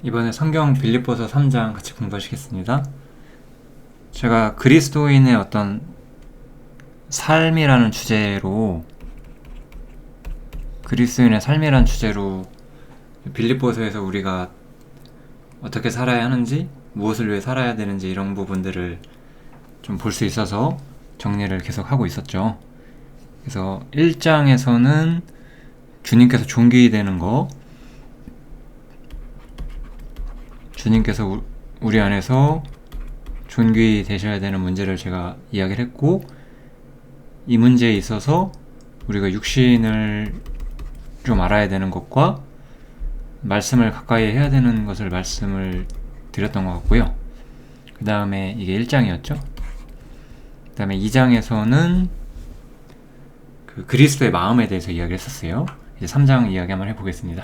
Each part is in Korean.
이번에 성경 빌립보서 3장 같이 공부하시겠습니다. 제가 그리스도인의 어떤 삶이라는 주제로 빌립보서에서 우리가 어떻게 살아야 하는지, 무엇을 위해 살아야 되는지 이런 부분들을 좀 볼 수 있어서 정리를 계속 하고 있었죠. 그래서 1장에서는 주님께서 존귀되는 거, 주님께서 우리 안에서 존귀 되셔야 되는 문제를 제가 이야기를 했고, 이 문제에 있어서 우리가 육신을 좀 알아야 되는 것과 말씀을 가까이 해야 되는 것을 말씀을 드렸던 것 같고요. 그 다음에 이게 1장이었죠. 그 다음에 2장에서는 그리스도의 마음에 대해서 이야기를 했었어요. 이제 3장 이야기 한번 해보겠습니다.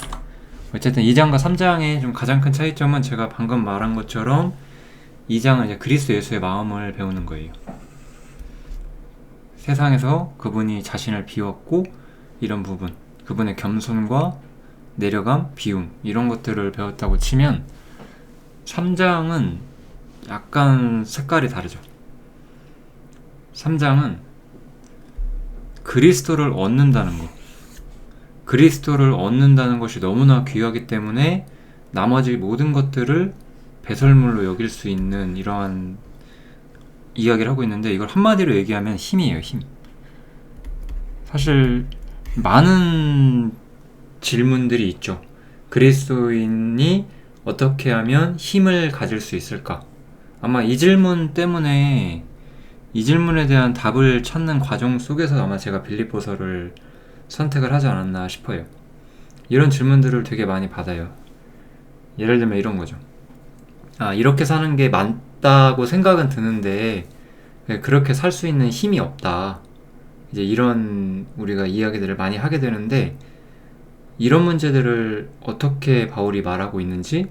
어쨌든 2장과 3장의 좀 가장 큰 차이점은 제가 방금 말한 것처럼 2장은 이제 그리스도 예수의 마음을 배우는 거예요. 세상에서 그분이 자신을 비웠고 이런 부분, 그분의 겸손과 내려감, 비움 이런 것들을 배웠다고 치면 3장은 약간 색깔이 다르죠. 3장은 그리스도를 얻는다는 것, 그리스도를 얻는다는 것이 너무나 귀하기 때문에 나머지 모든 것들을 배설물로 여길 수 있는 이러한 이야기를 하고 있는데, 이걸 한마디로 얘기하면 힘이에요. 힘. 사실 많은 질문들이 있죠. 그리스도인이 어떻게 하면 힘을 가질 수 있을까? 아마 이 질문 때문에, 이 질문에 대한 답을 찾는 과정 속에서 아마 제가 빌립보서를 선택을 하지 않았나 싶어요. 이런 질문들을 되게 많이 받아요. 예를 들면 이런 거죠. 이렇게 사는 게 맞다고 생각은 드는데 그렇게 살 수 있는 힘이 없다. 이제 이런 우리가 이야기들을 많이 하게 되는데, 이런 문제들을 어떻게 바울이 말하고 있는지,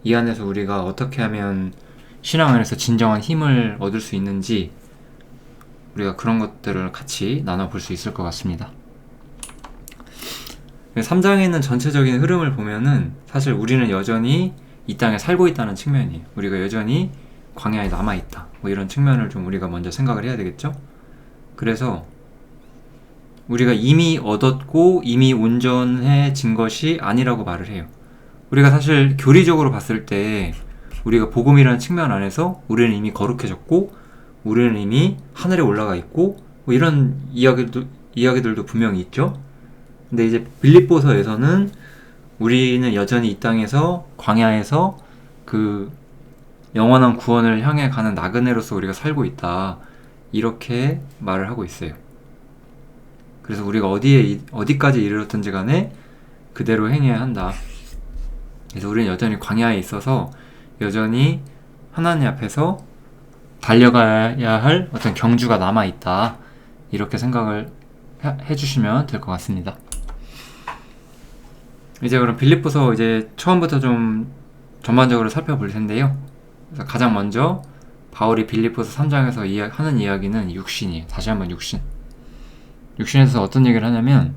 이 안에서 우리가 어떻게 하면 신앙 안에서 진정한 힘을 얻을 수 있는지, 우리가 그런 것들을 같이 나눠볼 수 있을 것 같습니다. 3장에 있는 전체적인 흐름을 보면은 사실 우리는 여전히 이 땅에 살고 있다는 측면이에요. 우리가 여전히 광야에 남아있다, 뭐 이런 측면을 좀 우리가 먼저 생각을 해야 되겠죠. 그래서 우리가 이미 얻었고 이미 온전해진 것이 아니라고 말을 해요. 우리가 사실 교리적으로 봤을 때 우리가 복음이라는 측면 안에서 우리는 이미 거룩해졌고 우리는 이미 하늘에 올라가 있고 뭐 이런 이야기들도 분명히 있죠. 근데 이제 빌립보서에서는 우리는 여전히 이 땅에서 광야에서 그 영원한 구원을 향해 가는 나그네로서 우리가 살고 있다, 이렇게 말을 하고 있어요. 그래서 우리가 어디까지 이르렀든지 간에 그대로 행해야 한다. 그래서 우리는 여전히 광야에 있어서 여전히 하나님 앞에서 달려가야 할 어떤 경주가 남아있다, 이렇게 생각을 해주시면 될 것 같습니다. 이제 그럼 빌립보서 이제 처음부터 좀 전반적으로 살펴볼 텐데요. 그래서 가장 먼저 바울이 빌립보서 3장에서 하는 이야기는 육신이에요. 다시 한번 육신. 육신에서 어떤 얘기를 하냐면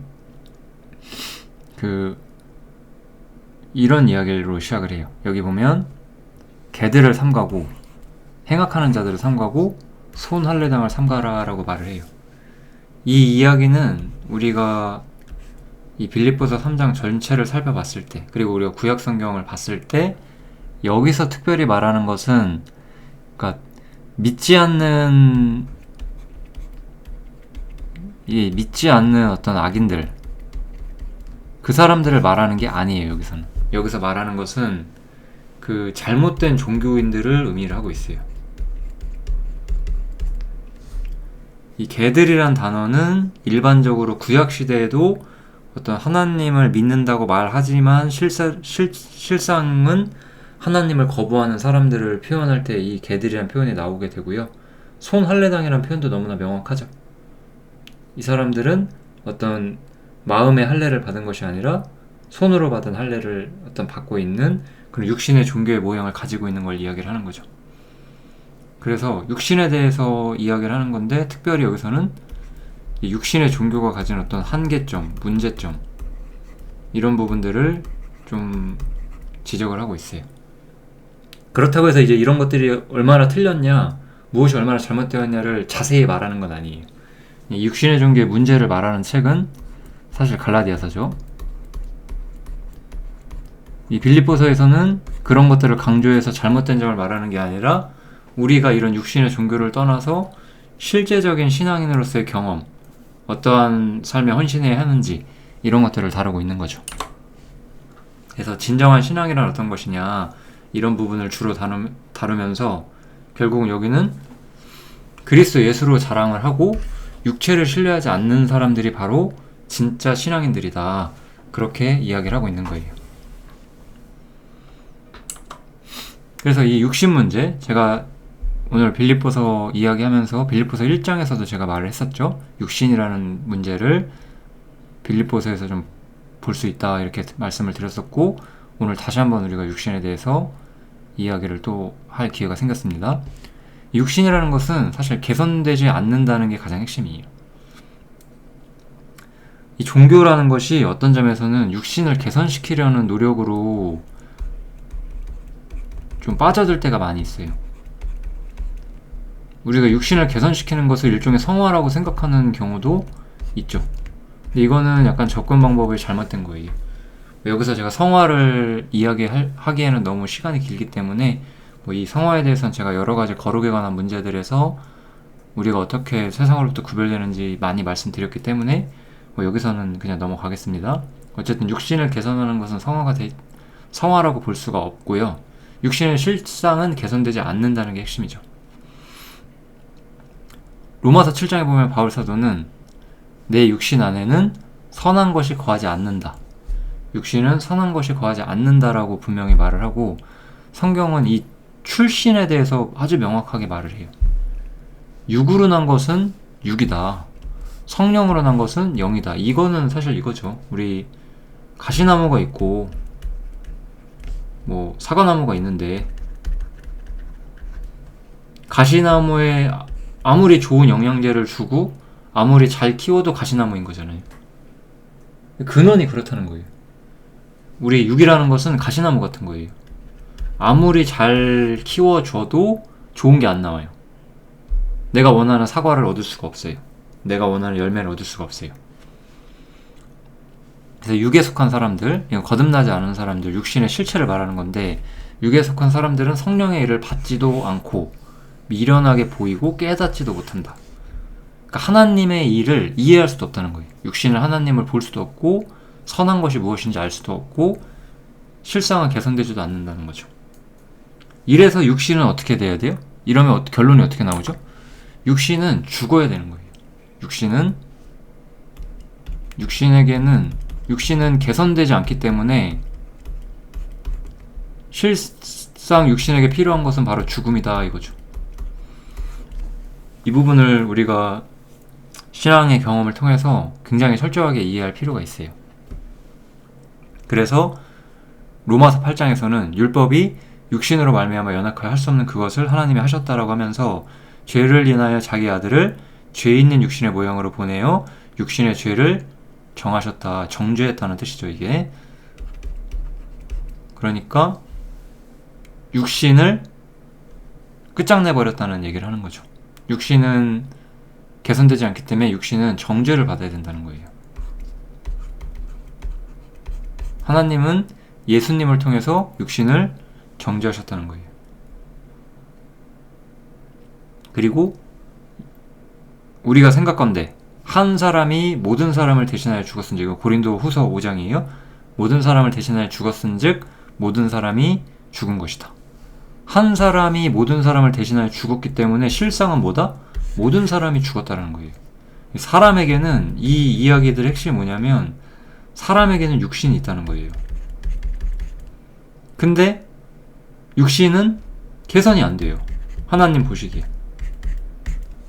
이런 이야기로 시작을 해요. 여기 보면 개들을 삼가고 행악하는 자들을 삼가고 손 할례당을 삼가라라고 말을 해요. 이 이야기는 우리가 이 빌립보서 3장 전체를 살펴봤을 때, 그리고 우리가 구약 성경을 봤을 때 여기서 특별히 말하는 것은, 그러니까 믿지 않는 어떤 악인들, 그 사람들을 말하는 게 아니에요. 여기서 말하는 것은 그 잘못된 종교인들을 의미를 하고 있어요. 이 개들이란 단어는 일반적으로 구약 시대에도 어떤 하나님을 믿는다고 말하지만 실상은 하나님을 거부하는 사람들을 표현할 때 이 개들이란 표현이 나오게 되고요. 손 할례당이란 표현도 너무나 명확하죠. 이 사람들은 어떤 마음의 할례를 받은 것이 아니라 손으로 받은 할례를 받고 있는 그런 육신의 종교의 모양을 가지고 있는 걸 이야기를 하는 거죠. 그래서 육신에 대해서 이야기를 하는 건데, 특별히 여기서는 이 육신의 종교가 가진 어떤 한계점, 문제점, 이런 부분들을 좀 지적을 하고 있어요. 그렇다고 해서 이제 이런 것들이 얼마나 틀렸냐, 무엇이 얼마나 잘못되었냐를 자세히 말하는 건 아니에요. 이 육신의 종교의 문제를 말하는 책은 사실 갈라디아서죠. 이 빌립보서에서는 그런 것들을 강조해서 잘못된 점을 말하는 게 아니라 우리가 이런 육신의 종교를 떠나서 실제적인 신앙인으로서의 경험, 어떠한 삶에 헌신해야 하는지 이런 것들을 다루고 있는 거죠. 그래서 진정한 신앙이란 어떤 것이냐, 이런 부분을 주로 다루면서 결국은 여기는 그리스도 예수로 자랑을 하고 육체를 신뢰하지 않는 사람들이 바로 진짜 신앙인들이다, 그렇게 이야기를 하고 있는 거예요. 그래서 이 육신 문제, 제가 오늘 빌립보서 이야기하면서 빌립보서 1장에서도 제가 말을 했었죠. 육신이라는 문제를 빌립보서에서 좀 볼 수 있다, 이렇게 말씀을 드렸었고, 오늘 다시 한번 우리가 육신에 대해서 이야기를 또 할 기회가 생겼습니다. 육신이라는 것은 사실 개선되지 않는다는 게 가장 핵심이에요. 이 종교라는 것이 어떤 점에서는 육신을 개선시키려는 노력으로 좀 빠져들 때가 많이 있어요. 우리가 육신을 개선시키는 것을 일종의 성화라고 생각하는 경우도 있죠. 근데 이거는 약간 접근 방법이 잘못된 거예요. 여기서 제가 성화를 이야기하기에는 너무 시간이 길기 때문에 뭐 이 성화에 대해서는 제가 여러 가지 거룩에 관한 문제들에서 우리가 어떻게 세상으로부터 구별되는지 많이 말씀드렸기 때문에 뭐 여기서는 그냥 넘어가겠습니다. 어쨌든 육신을 개선하는 것은 성화라고 볼 수가 없고요. 육신의 실상은 개선되지 않는다는 게 핵심이죠. 로마서 7장에 보면 바울 사도는 내 육신 안에는 선한 것이 거하지 않는다, 육신은 선한 것이 거하지 않는다라고 분명히 말을 하고, 성경은 이 출신에 대해서 아주 명확하게 말을 해요. 육으로 난 것은 육이다, 성령으로 난 것은 영이다. 이거는 사실 이거죠. 우리 가시나무가 있고 뭐 사과나무가 있는데, 가시나무에 아무리 좋은 영양제를 주고 아무리 잘 키워도 가시나무인 거잖아요. 근원이 그렇다는 거예요. 우리 육이라는 것은 가시나무 같은 거예요. 아무리 잘 키워줘도 좋은 게 안 나와요. 내가 원하는 사과를 얻을 수가 없어요. 내가 원하는 열매를 얻을 수가 없어요. 그래서 육에 속한 사람들, 거듭나지 않은 사람들, 육신의 실체를 말하는 건데, 육에 속한 사람들은 성령의 일을 받지도 않고 미련하게 보이고 깨닫지도 못한다. 그러니까 하나님의 일을 이해할 수도 없다는 거예요. 육신을 하나님을 볼 수도 없고 선한 것이 무엇인지 알 수도 없고 실상은 개선되지도 않는다는 거죠. 이래서 육신은 어떻게 돼야 돼요? 이러면 결론이 어떻게 나오죠? 육신은 죽어야 되는 거예요. 육신은 개선되지 않기 때문에 실상 육신에게 필요한 것은 바로 죽음이다, 이거죠. 이 부분을 우리가 신앙의 경험을 통해서 굉장히 철저하게 이해할 필요가 있어요. 그래서 로마서 8장에서는 율법이 육신으로 말미암아 연약하여 할 수 없는 그것을 하나님이 하셨다라고 하면서 죄를 인하여 자기 아들을 죄 있는 육신의 모양으로 보내어 육신의 죄를 정하셨다, 정죄했다는 뜻이죠, 이게. 그러니까 육신을 끝장내버렸다는 얘기를 하는 거죠. 육신은 개선되지 않기 때문에 육신은 정죄를 받아야 된다는 거예요. 하나님은 예수님을 통해서 육신을 정죄하셨다는 거예요. 그리고 우리가 생각건대 한 사람이 모든 사람을 대신하여 죽었은즉, 이거 고린도 후서 5장이에요. 모든 사람을 대신하여 죽었은즉 모든 사람이 죽은 것이다. 한 사람이 모든 사람을 대신하여 죽었기 때문에 실상은 뭐다? 모든 사람이 죽었다는 거예요. 사람에게는 이 이야기들의 핵심이 뭐냐면 사람에게는 육신이 있다는 거예요. 근데 육신은 개선이 안 돼요. 하나님 보시기에.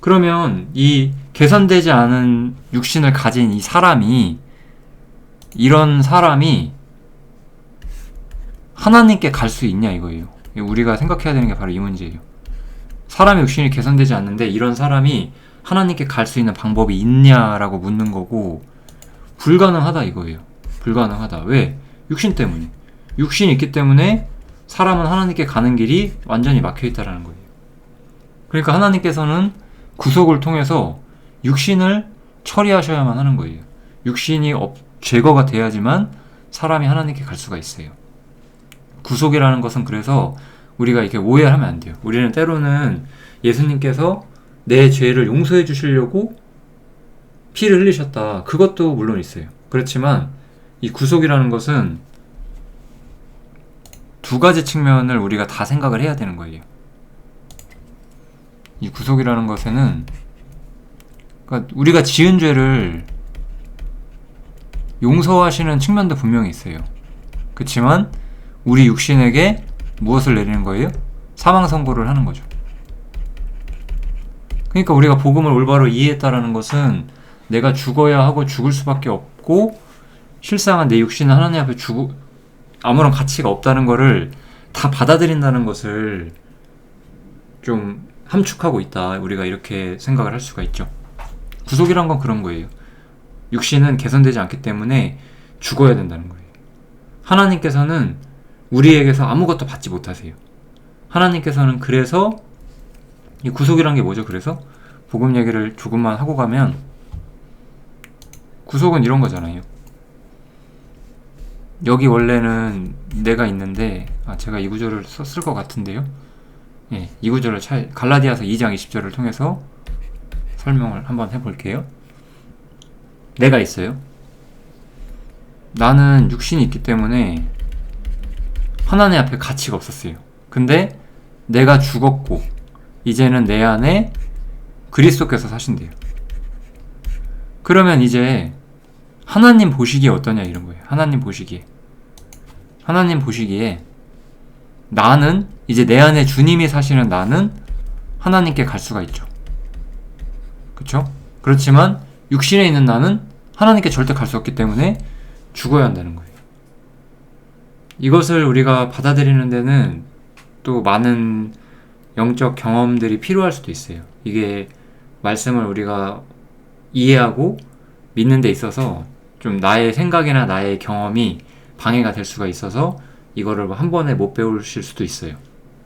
그러면 이 개선되지 않은 육신을 가진 이런 사람이 하나님께 갈 수 있냐, 이거예요. 우리가 생각해야 되는 게 바로 이 문제예요. 사람의 육신이 개선되지 않는데 이런 사람이 하나님께 갈 수 있는 방법이 있냐라고 묻는 거고, 불가능하다, 이거예요. 불가능하다. 왜? 육신 때문에. 육신이 있기 때문에 사람은 하나님께 가는 길이 완전히 막혀 있다라는 거예요. 그러니까 하나님께서는 구속을 통해서 육신을 처리하셔야만 하는 거예요. 육신이 제거가 돼야지만 사람이 하나님께 갈 수가 있어요. 구속이라는 것은 그래서 우리가 이렇게 오해하면 안 돼요. 우리는 때로는 예수님께서 내 죄를 용서해 주시려고 피를 흘리셨다. 그것도 물론 있어요. 그렇지만 이 구속이라는 것은 두 가지 측면을 우리가 다 생각을 해야 되는 거예요. 이 구속이라는 것에는 그러니까 우리가 지은 죄를 용서하시는 측면도 분명히 있어요. 그렇지만 우리 육신에게 무엇을 내리는 거예요? 사망 선고를 하는 거죠. 그러니까 우리가 복음을 올바로 이해했다라는 것은 내가 죽어야 하고 죽을 수밖에 없고 실상은 내 육신은 하나님 앞에 아무런 가치가 없다는 것을 다 받아들인다는 것을 좀 함축하고 있다. 우리가 이렇게 생각을 할 수가 있죠. 구속이란 건 그런 거예요. 육신은 개선되지 않기 때문에 죽어야 된다는 거예요. 하나님께서는 우리에게서 아무것도 받지 못하세요. 하나님께서는 그래서 이 구속이란 게 뭐죠? 그래서 복음 얘기를 조금만 하고 가면 구속은 이런 거잖아요. 여기 원래는 내가 있는데 제가 이 구절을 썼을 것 같은데요. 예, 이 구절을 갈라디아서 2장 20절을 통해서 설명을 한번 해볼게요. 내가 있어요. 나는 육신이 있기 때문에 하나님 앞에 가치가 없었어요. 근데 내가 죽었고 이제는 내 안에 그리스도께서 사신대요. 그러면 이제 하나님 보시기에 어떠냐 이런 거예요. 하나님 보시기에 나는 이제 내 안에 주님이 사시는 나는 하나님께 갈 수가 있죠. 그렇죠? 그렇지만 육신에 있는 나는 하나님께 절대 갈 수 없기 때문에 죽어야 한다는 거예요. 이것을 우리가 받아들이는 데는 또 많은 영적 경험들이 필요할 수도 있어요. 이게 말씀을 우리가 이해하고 믿는 데 있어서 좀 나의 생각이나 나의 경험이 방해가 될 수가 있어서 이거를 한 번에 못 배우실 수도 있어요.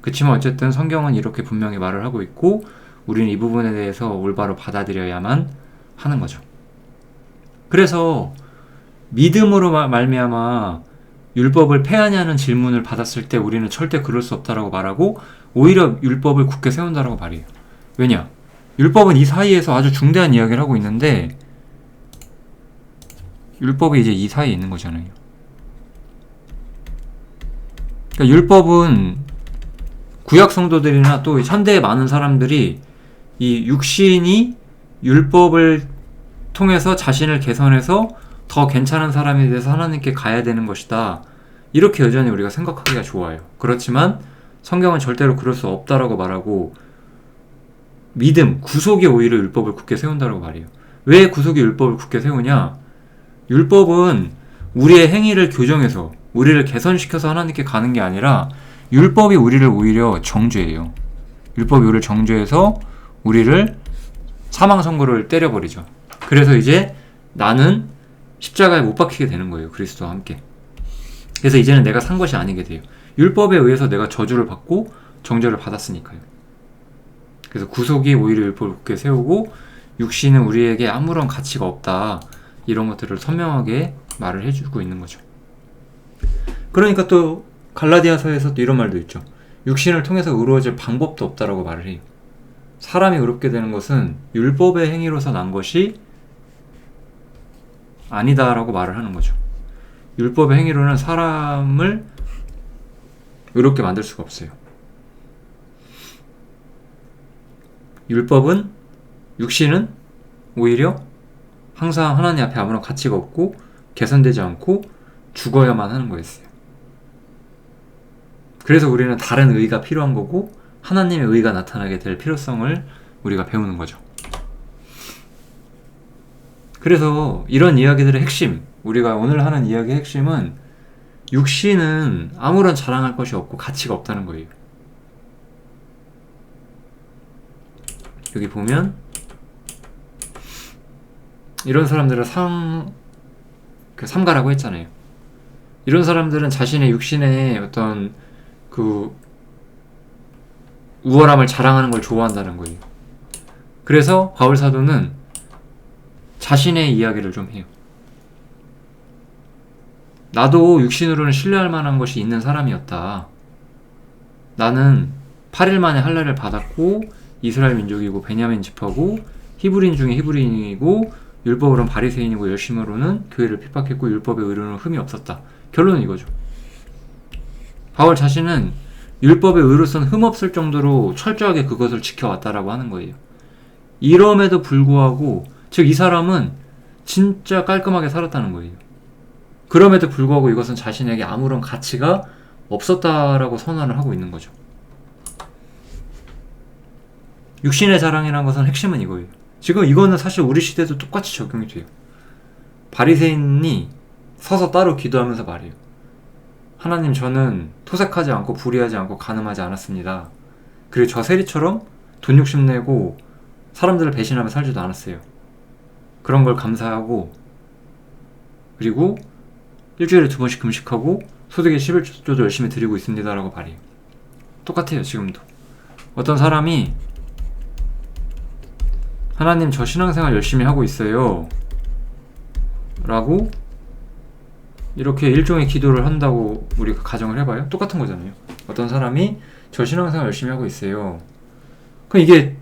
그렇지만 어쨌든 성경은 이렇게 분명히 말을 하고 있고 우리는 이 부분에 대해서 올바로 받아들여야만 하는 거죠. 그래서 믿음으로 말미암아 율법을 폐하냐는 질문을 받았을 때 우리는 절대 그럴 수 없다라고 말하고 오히려 율법을 굳게 세운다라고 말해요. 왜냐? 율법은 이 사이에서 아주 중대한 이야기를 하고 있는데 율법이 이제 이 사이에 있는 거잖아요. 그러니까 율법은 구약 성도들이나 또 현대의 많은 사람들이 이 육신이 율법을 통해서 자신을 개선해서 더 괜찮은 사람이 돼서 하나님께 가야 되는 것이다. 이렇게 여전히 우리가 생각하기가 좋아요. 그렇지만 성경은 절대로 그럴 수 없다라고 말하고 믿음, 구속이 오히려 율법을 굳게 세운다라고 말해요. 왜 구속이 율법을 굳게 세우냐? 율법은 우리의 행위를 교정해서 우리를 개선시켜서 하나님께 가는 게 아니라 율법이 우리를 오히려 정죄해요. 율법이 우리를 정죄해서 우리를 사망 선고를 때려버리죠. 그래서 이제 나는 십자가에 못 박히게 되는 거예요. 그리스도와 함께. 그래서 이제는 내가 산 것이 아니게 돼요. 율법에 의해서 내가 저주를 받고 정죄를 받았으니까요. 그래서 구속이 오히려 율법을 굳게 세우고 육신은 우리에게 아무런 가치가 없다. 이런 것들을 선명하게 말을 해주고 있는 거죠. 그러니까 또 갈라디아서에서 또 이런 말도 있죠. 육신을 통해서 의로워질 방법도 없다라고 말을 해요. 사람이 의롭게 되는 것은 율법의 행위로서 난 것이 아니다라고 말을 하는 거죠. 율법의 행위로는 사람을 의롭게 만들 수가 없어요. 율법은 육신은 오히려 항상 하나님 앞에 아무런 가치가 없고 개선되지 않고 죽어야만 하는 거였어요. 그래서 우리는 다른 의가 필요한 거고 하나님의 의가 나타나게 될 필요성을 우리가 배우는 거죠. 그래서 이런 이야기들의 핵심, 우리가 오늘 하는 이야기의 핵심은 육신은 아무런 자랑할 것이 없고 가치가 없다는 거예요. 여기 보면 이런 사람들을 삼가라고 했잖아요. 이런 사람들은 자신의 육신의 어떤 그 우월함을 자랑하는 걸 좋아한다는 거예요. 그래서 바울 사도는 자신의 이야기를 좀 해요. 나도 육신으로는 신뢰할 만한 것이 있는 사람이었다. 나는 8일 만에 할례를 받았고 이스라엘 민족이고 베냐민 지파고 히브리인 중에 히브리인이고 율법으로는 바리새인이고 열심으로는 교회를 핍박했고 율법의 의로는 흠이 없었다. 결론은 이거죠. 바울 자신은 율법의 의로서는 흠 없을 정도로 철저하게 그것을 지켜왔다라고 하는 거예요. 이럼에도 불구하고 즉 이 사람은 진짜 깔끔하게 살았다는 거예요. 그럼에도 불구하고 이것은 자신에게 아무런 가치가 없었다라고 선언을 하고 있는 거죠. 육신의 자랑이라는 것은 핵심은 이거예요. 지금 이거는 사실 우리 시대도 똑같이 적용이 돼요. 바리새인이 서서 따로 기도하면서 말해요. 하나님, 저는 토색하지 않고 불의하지 않고 간음하지 않았습니다. 그리고 저 세리처럼 돈 욕심내고 사람들을 배신하며 살지도 않았어요. 그런 걸 감사하고 그리고 일주일에 2번씩 금식하고 소득의 11조도 열심히 드리고 있습니다 라고 말해요. 똑같아요. 지금도 어떤 사람이 하나님, 저 신앙생활 열심히 하고 있어요 라고 이렇게 일종의 기도를 한다고 우리가 가정을 해봐요. 똑같은 거잖아요. 어떤 사람이 저 신앙생활 열심히 하고 있어요. 그럼 이게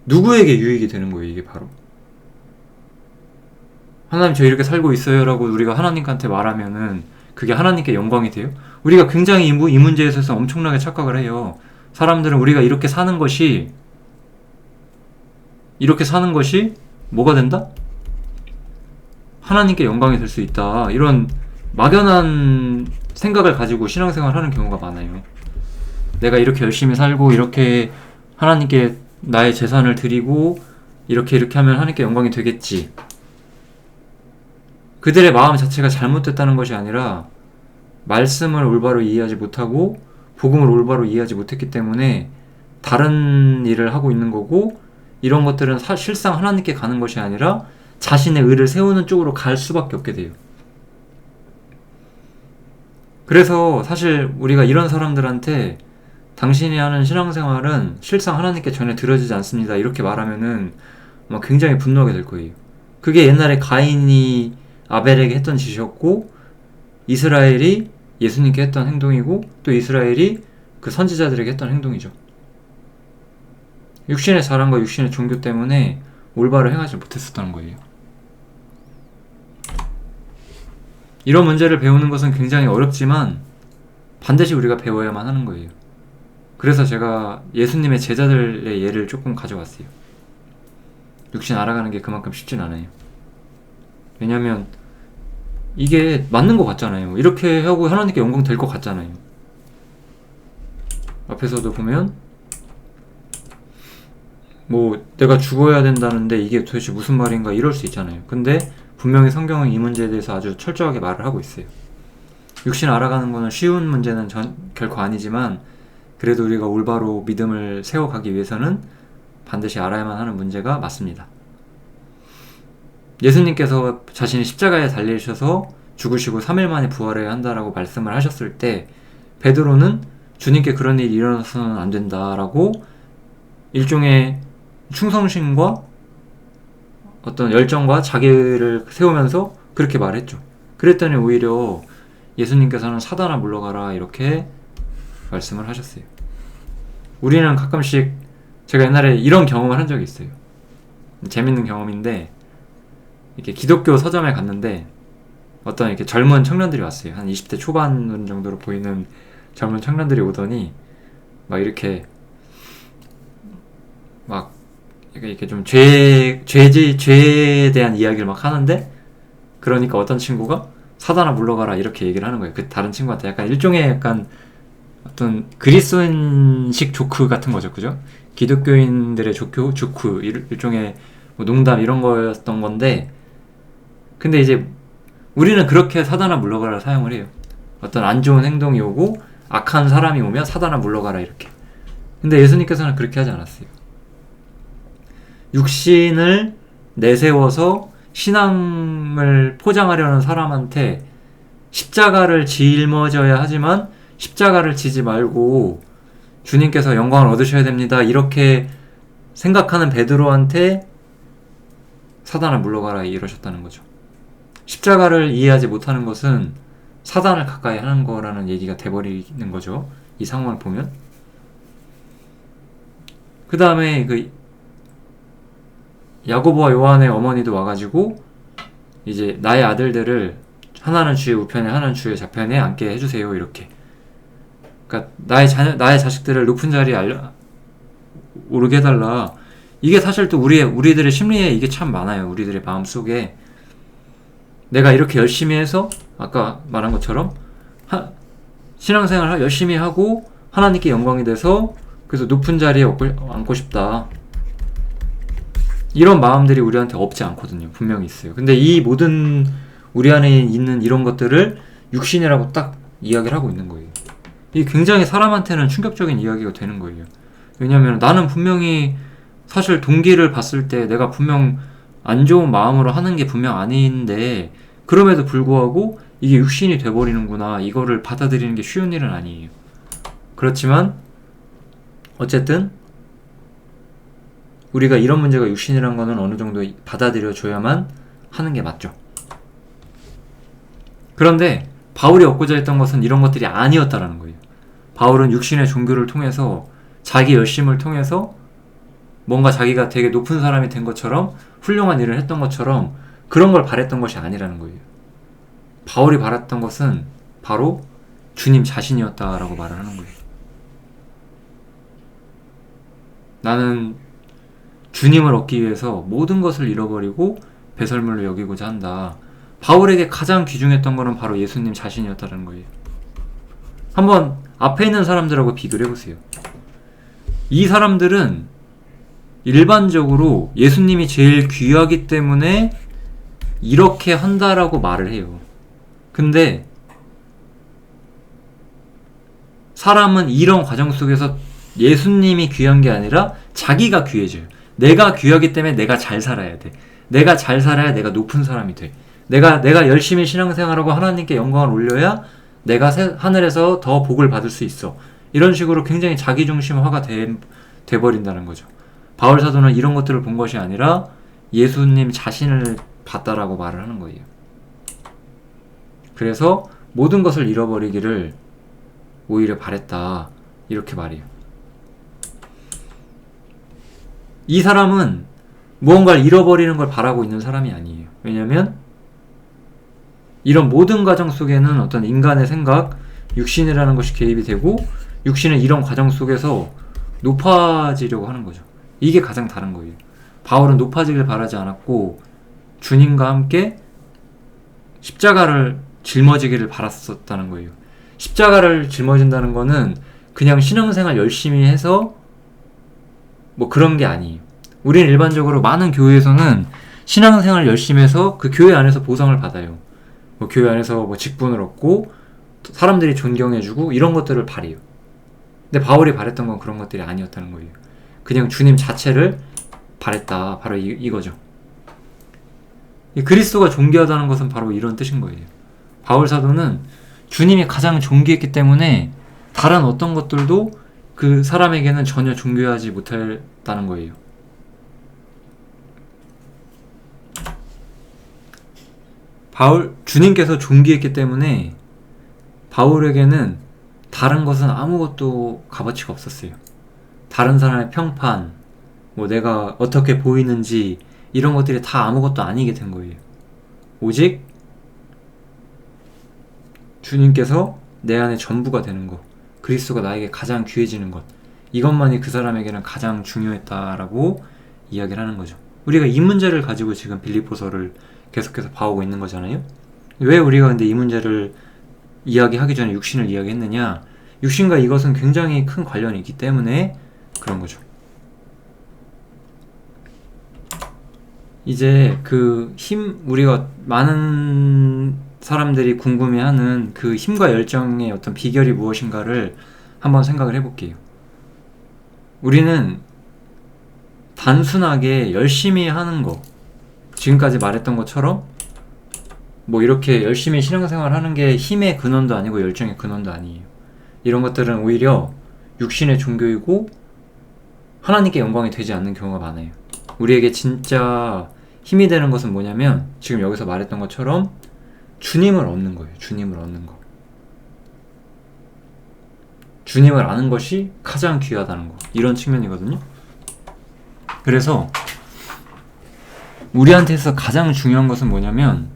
누구에게 유익이 되는 거예요? 이게 바로 하나님, 저 이렇게 살고 있어요 라고 우리가 하나님한테 말하면은 그게 하나님께 영광이 돼요? 우리가 굉장히 이 문제에 있어서 엄청나게 착각을 해요. 사람들은 우리가 이렇게 사는 것이 뭐가 된다? 하나님께 영광이 될 수 있다. 이런 막연한 생각을 가지고 신앙생활 하는 경우가 많아요. 내가 이렇게 열심히 살고 이렇게 하나님께 나의 재산을 드리고 이렇게 하면 하나님께 영광이 되겠지. 그들의 마음 자체가 잘못됐다는 것이 아니라 말씀을 올바로 이해하지 못하고 복음을 올바로 이해하지 못했기 때문에 다른 일을 하고 있는 거고, 이런 것들은 실상 하나님께 가는 것이 아니라 자신의 의를 세우는 쪽으로 갈 수밖에 없게 돼요. 그래서 사실 우리가 이런 사람들한테 당신이 하는 신앙생활은 실상 하나님께 전혀 들어지지 않습니다 이렇게 말하면은 굉장히 분노하게 될 거예요. 그게 옛날에 가인이 아벨에게 했던 짓이었고, 이스라엘이 예수님께 했던 행동이고, 또 이스라엘이 그 선지자들에게 했던 행동이죠. 육신의 자랑과 육신의 종교 때문에 올바로 행하지 못했었다는 거예요. 이런 문제를 배우는 것은 굉장히 어렵지만 반드시 우리가 배워야만 하는 거예요. 그래서 제가 예수님의 제자들의 예를 조금 가져왔어요. 육신 알아가는 게 그만큼 쉽진 않아요. 왜냐면 이게 맞는 것 같잖아요. 이렇게 하고 하나님께 영광 될 것 같잖아요. 앞에서도 보면 내가 죽어야 된다는데 이게 도대체 무슨 말인가 이럴 수 있잖아요. 근데 분명히 성경은 이 문제에 대해서 아주 철저하게 말을 하고 있어요. 육신 알아가는 거는 쉬운 문제는 결코 아니지만 그래도 우리가 올바로 믿음을 세워가기 위해서는 반드시 알아야만 하는 문제가 맞습니다. 예수님께서 자신이 십자가에 달리셔서 죽으시고 3일 만에 부활해야 한다라고 말씀을 하셨을 때 베드로는 주님께 그런 일이 일어나서는 안 된다라고 일종의 충성심과 어떤 열정과 자기를 세우면서 그렇게 말했죠. 그랬더니 오히려 예수님께서는 사단아 물러가라 이렇게 말씀을 하셨어요. 우리는 가끔씩, 제가 옛날에 이런 경험을 한 적이 있어요. 재밌는 경험인데, 이렇게 기독교 서점에 갔는데 어떤 이렇게 젊은 청년들이 왔어요. 한 20대 초반 정도로 보이는 젊은 청년들이 오더니 이렇게 좀 죄에 대한 이야기를 하는데, 그러니까 어떤 친구가 사단아 물러가라 이렇게 얘기를 하는 거예요. 그 다른 친구한테 일종의 어떤 그리스도인식 조크 같은 거죠. 그죠? 기독교인들의 조크, 일종의 농담 이런 거였던 건데, 근데 이제 우리는 그렇게 사단아 물러가라 사용을 해요. 어떤 안 좋은 행동이 오고 악한 사람이 오면 사단아 물러가라 이렇게. 근데 예수님께서는 그렇게 하지 않았어요. 육신을 내세워서 신앙을 포장하려는 사람한테 십자가를 짊어져야 하지만 십자가를 지지 말고 주님께서 영광을 얻으셔야 됩니다. 이렇게 생각하는 베드로한테 사단아 물러가라 이러셨다는 거죠. 십자가를 이해하지 못하는 것은 사단을 가까이 하는 거라는 얘기가 돼버리는 거죠. 이 상황을 보면. 그 다음에 그 야고보와 요한의 어머니도 와가지고 이제 나의 아들들을 하나는 주의 우편에 하나는 주의 좌편에 앉게 해주세요. 이렇게. 그러니까 나의 자식들을 높은 자리에 오르게 해달라. 이게 사실 또 우리들의 심리에 이게 참 많아요. 우리들의 마음 속에 내가 이렇게 열심히 해서 아까 말한 것처럼 신앙생활을 열심히 하고 하나님께 영광이 돼서 그래서 높은 자리에 앉고 싶다. 이런 마음들이 우리한테 없지 않거든요. 분명히 있어요. 근데 이 모든 우리 안에 있는 이런 것들을 육신이라고 딱 이야기를 하고 있는 거예요. 이게 굉장히 사람한테는 충격적인 이야기가 되는 거예요. 왜냐하면 나는 분명히 사실 동기를 봤을 때 내가 분명 안 좋은 마음으로 하는 게 분명 아닌데 그럼에도 불구하고 이게 육신이 돼버리는구나. 이거를 받아들이는 게 쉬운 일은 아니에요. 그렇지만 어쨌든 우리가 이런 문제가 육신이란 거는 어느 정도 받아들여줘야만 하는 게 맞죠. 그런데 바울이 얻고자 했던 것은 이런 것들이 아니었다라는 거예요. 바울은 육신의 종교를 통해서 자기 열심을 통해서 뭔가 자기가 되게 높은 사람이 된 것처럼 훌륭한 일을 했던 것처럼 그런 걸 바랬던 것이 아니라는 거예요. 바울이 바랐던 것은 바로 주님 자신이었다라고 말을 하는 거예요. 나는 주님을 얻기 위해서 모든 것을 잃어버리고 배설물로 여기고자 한다. 바울에게 가장 귀중했던 것은 바로 예수님 자신이었다는 거예요. 한번 앞에 있는 사람들하고 비교를 해보세요. 이 사람들은 일반적으로 예수님이 제일 귀하기 때문에 이렇게 한다라고 말을 해요. 근데 사람은 이런 과정 속에서 예수님이 귀한 게 아니라 자기가 귀해져요. 내가 귀하기 때문에 내가 잘 살아야 돼. 내가 잘 살아야 내가 높은 사람이 돼. 내가 열심히 신앙생활하고 하나님께 영광을 올려야 내가 하늘에서 더 복을 받을 수 있어. 이런 식으로 굉장히 자기중심화가 돼버린다는 거죠. 바울 사도는 이런 것들을 본 것이 아니라 예수님 자신을 봤다라고 말을 하는 거예요. 그래서 모든 것을 잃어버리기를 오히려 바랬다. 이렇게 말해요. 이 사람은 무언가를 잃어버리는 걸 바라고 있는 사람이 아니에요. 왜냐하면 이런 모든 과정 속에는 어떤 인간의 생각, 육신이라는 것이 개입이 되고 육신은 이런 과정 속에서 높아지려고 하는 거죠. 이게 가장 다른 거예요. 바울은 높아지길 바라지 않았고 주님과 함께 십자가를 짊어지기를 바랐었다는 거예요. 십자가를 짊어진다는 거는 그냥 신앙생활 열심히 해서 뭐 그런 게 아니에요. 우리는 일반적으로 많은 교회에서는 신앙생활 열심히 해서 그 교회 안에서 보상을 받아요. 뭐 교회 안에서 뭐 직분을 얻고 사람들이 존경해주고 이런 것들을 바래요. 근데 바울이 바랬던 건 그런 것들이 아니었다는 거예요. 그냥 주님 자체를 바랬다. 바로 이거죠. 그리스도가 존귀하다는 것은 바로 이런 뜻인 거예요. 바울 사도는 주님이 가장 존귀했기 때문에 다른 어떤 것들도 그 사람에게는 전혀 존귀하지 못했다는 거예요. 주님께서 존귀했기 때문에 바울에게는 다른 것은 아무것도 값어치가 없었어요. 다른 사람의 평판, 뭐 내가 어떻게 보이는지 이런 것들이 다 아무것도 아니게 된 거예요. 오직 주님께서 내 안에 전부가 되는 것, 그리스도가 나에게 가장 귀해지는 것, 이것만이 그 사람에게는 가장 중요했다라고 이야기를 하는 거죠. 우리가 이 문제를 가지고 지금 빌립보서를 계속해서 봐오고 있는 거잖아요. 왜 우리가 근데 이 문제를 이야기하기 전에 육신을 이야기했느냐? 육신과 이것은 굉장히 큰 관련이 있기 때문에 그런 거죠. 이제 그 우리가 많은 사람들이 궁금해하는 그 힘과 열정의 어떤 비결이 무엇인가를 한번 생각을 해볼게요. 우리는 단순하게 열심히 하는 거, 지금까지 말했던 것처럼 뭐 이렇게 열심히 신앙생활 하는 게 힘의 근원도 아니고 열정의 근원도 아니에요. 이런 것들은 오히려 육신의 종교이고 하나님께 영광이 되지 않는 경우가 많아요. 우리에게 진짜 힘이 되는 것은 뭐냐면 지금 여기서 말했던 것처럼 주님을 얻는 거예요. 주님을 얻는 거. 주님을 아는 것이 가장 귀하다는 거. 이런 측면이거든요. 그래서 우리한테서 가장 중요한 것은 뭐냐면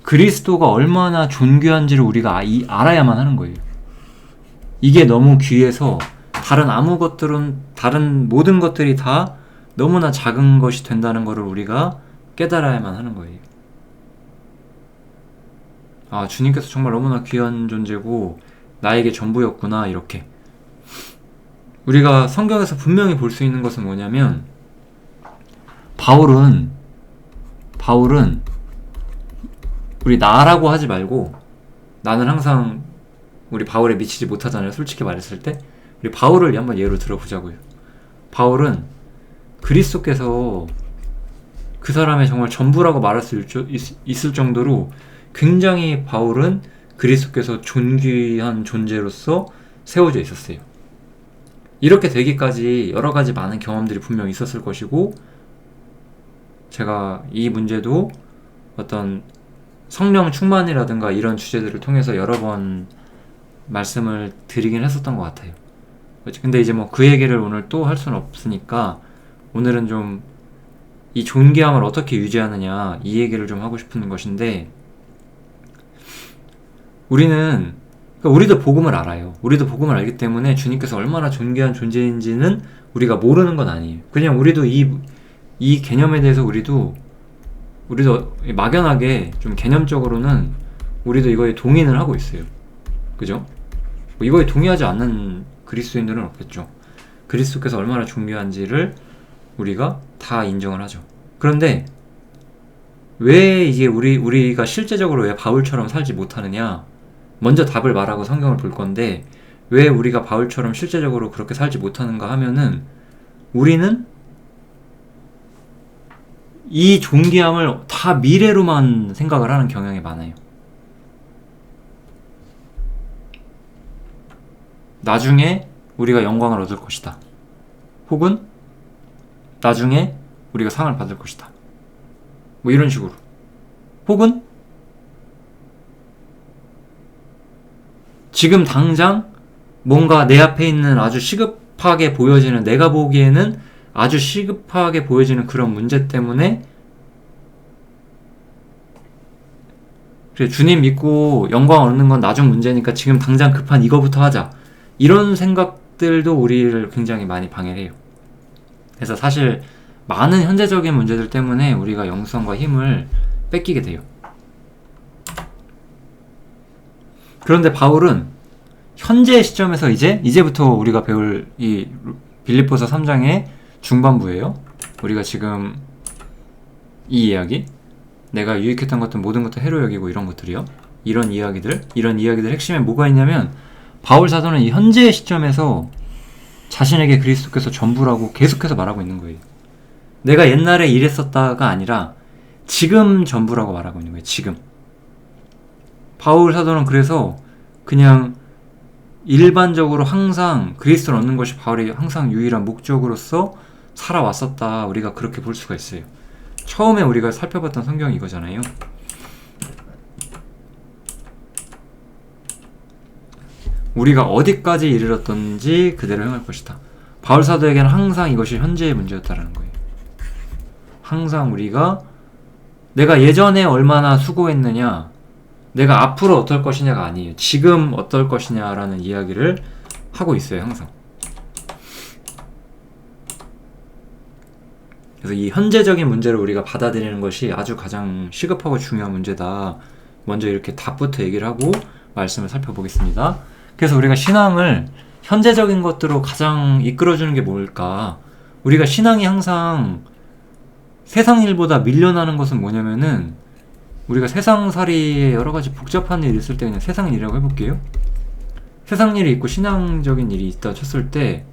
그리스도가 얼마나 존귀한지를 우리가 알아야만 하는 거예요. 이게 너무 귀해서 다른 모든 것들이 다 너무나 작은 것이 된다는 것을 우리가 깨달아야만 하는 거예요. 아, 주님께서 정말 너무나 귀한 존재고 나에게 전부였구나. 이렇게 우리가 성경에서 분명히 볼 수 있는 것은 뭐냐면 바울은 우리 나라고 하지 말고, 나는 항상 우리 바울에 미치지 못하잖아요. 솔직히 말했을 때 우리 바울을 한번 예로 들어보자고요. 바울은 그리스도께서 그 사람의 정말 전부라고 말할 수 있을 정도로 굉장히 바울은 그리스도께서 존귀한 존재로서 세워져 있었어요. 이렇게 되기까지 여러 가지 많은 경험들이 분명 있었을 것이고, 제가 이 문제도 어떤 성령 충만이라든가 이런 주제들을 통해서 여러 번 말씀을 드리긴 했었던 것 같아요. 근데 이제 뭐 그 얘기를 오늘 또 할 수는 없으니까 오늘은 좀 이 존귀함을 어떻게 유지하느냐, 이 얘기를 좀 하고 싶은 것인데, 우리도 복음을 알아요. 우리도 복음을 알기 때문에 주님께서 얼마나 존귀한 존재인지는 우리가 모르는 건 아니에요. 그냥 우리도 이 개념에 대해서 우리도 막연하게 좀 개념적으로는 우리도 이거에 동의는 하고 있어요. 그죠? 뭐 이거에 동의하지 않는 그리스도인들은 없겠죠. 그리스도께서 얼마나 존귀한지를 우리가 다 인정을 하죠. 그런데 왜 이게 우리가 실제적으로 왜 바울처럼 살지 못하느냐? 먼저 답을 말하고 성경을 볼 건데, 왜 우리가 바울처럼 실제적으로 그렇게 살지 못하는가 하면은, 우리는 이 존귀함을 다 미래로만 생각을 하는 경향이 많아요. 나중에 우리가 영광을 얻을 것이다. 혹은 나중에 우리가 상을 받을 것이다. 뭐 이런 식으로. 혹은 지금 당장 뭔가 내 앞에 있는 아주 시급하게 보여지는, 내가 보기에는 아주 시급하게 보여지는 그런 문제 때문에, 그래, 주님 믿고 영광 얻는 건 나중 문제니까 지금 당장 급한 이거부터 하자. 이런 생각들도 우리를 굉장히 많이 방해해요. 그래서 사실 많은 현재적인 문제들 때문에 우리가 영성과 힘을 뺏기게 돼요. 그런데 바울은 현재 시점에서 이제부터 우리가 배울 이 빌립보서 3장의 중반부예요. 우리가 지금 이 이야기, 내가 유익했던 것들 모든 것도 해로 여기고 이런 것들이요. 이런 이야기들 핵심에 뭐가 있냐면, 바울 사도는 이 현재의 시점에서 자신에게 그리스도께서 전부라고 계속해서 말하고 있는 거예요. 내가 옛날에 이랬었다가 아니라 지금 전부라고 말하고 있는 거예요. 지금. 바울 사도는 그래서 그냥 일반적으로 항상 그리스도를 얻는 것이 바울의 항상 유일한 목적으로서 살아왔었다. 우리가 그렇게 볼 수가 있어요. 처음에 우리가 살펴봤던 성경이 이거잖아요. 우리가 어디까지 이르렀던지 그대로 행할 것이다. 바울 사도에게는 항상 이것이 현재의 문제였다라는 거예요. 항상 내가 예전에 얼마나 수고했느냐, 내가 앞으로 어떨 것이냐가 아니에요. 지금 어떨 것이냐라는 이야기를 하고 있어요. 항상. 그래서 이 현재적인 문제를 우리가 받아들이는 것이 아주 가장 시급하고 중요한 문제다. 먼저 이렇게 답부터 얘기를 하고 말씀을 살펴보겠습니다. 그래서 우리가 신앙을 현재적인 것들로 가장 이끌어주는 게 뭘까? 우리가 신앙이 항상 세상 일보다 밀려나는 것은 뭐냐면은, 우리가 세상살이에 여러 가지 복잡한 일이 있을 때 그냥 세상 일이라고 해볼게요. 세상 일이 있고 신앙적인 일이 있다 쳤을 때,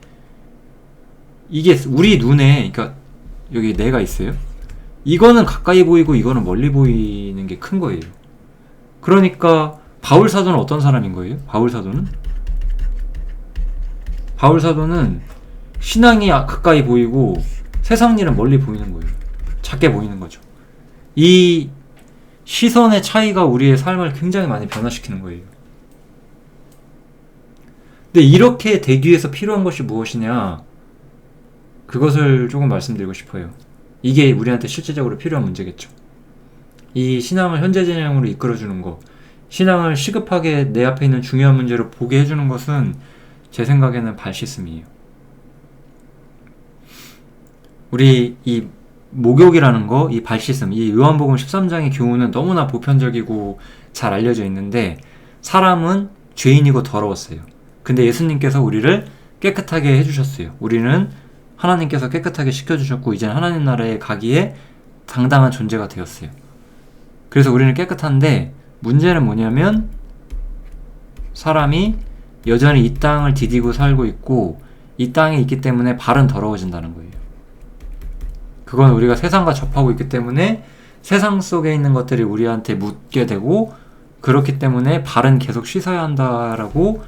이게 우리 눈에, 그러니까 여기 내가 있어요. 이거는 가까이 보이고 이거는 멀리 보이는 게 큰 거예요. 그러니까 바울 사도는 어떤 사람인 거예요? 바울 사도는 신앙이 가까이 보이고 세상 일은 멀리 보이는 거예요. 작게 보이는 거죠. 이 시선의 차이가 우리의 삶을 굉장히 많이 변화시키는 거예요. 근데 이렇게 되기 위해서 필요한 것이 무엇이냐, 그것을 조금 말씀드리고 싶어요. 이게 우리한테 실질적으로 필요한 문제겠죠. 이 신앙을 현재 진행으로 이끌어주는 것, 신앙을 시급하게 내 앞에 있는 중요한 문제로 보게 해주는 것은 제 생각에는 발시즘이에요. 우리 이 목욕이라는 거, 이 발시즘, 이 요한복음 13장의 교훈은 너무나 보편적이고 잘 알려져 있는데, 사람은 죄인이고 더러웠어요. 근데 예수님께서 우리를 깨끗하게 해주셨어요. 우리는 하나님께서 깨끗하게 시켜주셨고 이제는 하나님 나라에 가기에 당당한 존재가 되었어요. 그래서 우리는 깨끗한데, 문제는 뭐냐면 사람이 여전히 이 땅을 디디고 살고 있고 이 땅에 있기 때문에 발은 더러워진다는 거예요. 그건 우리가 세상과 접하고 있기 때문에 세상 속에 있는 것들이 우리한테 묻게 되고, 그렇기 때문에 발은 계속 씻어야 한다라고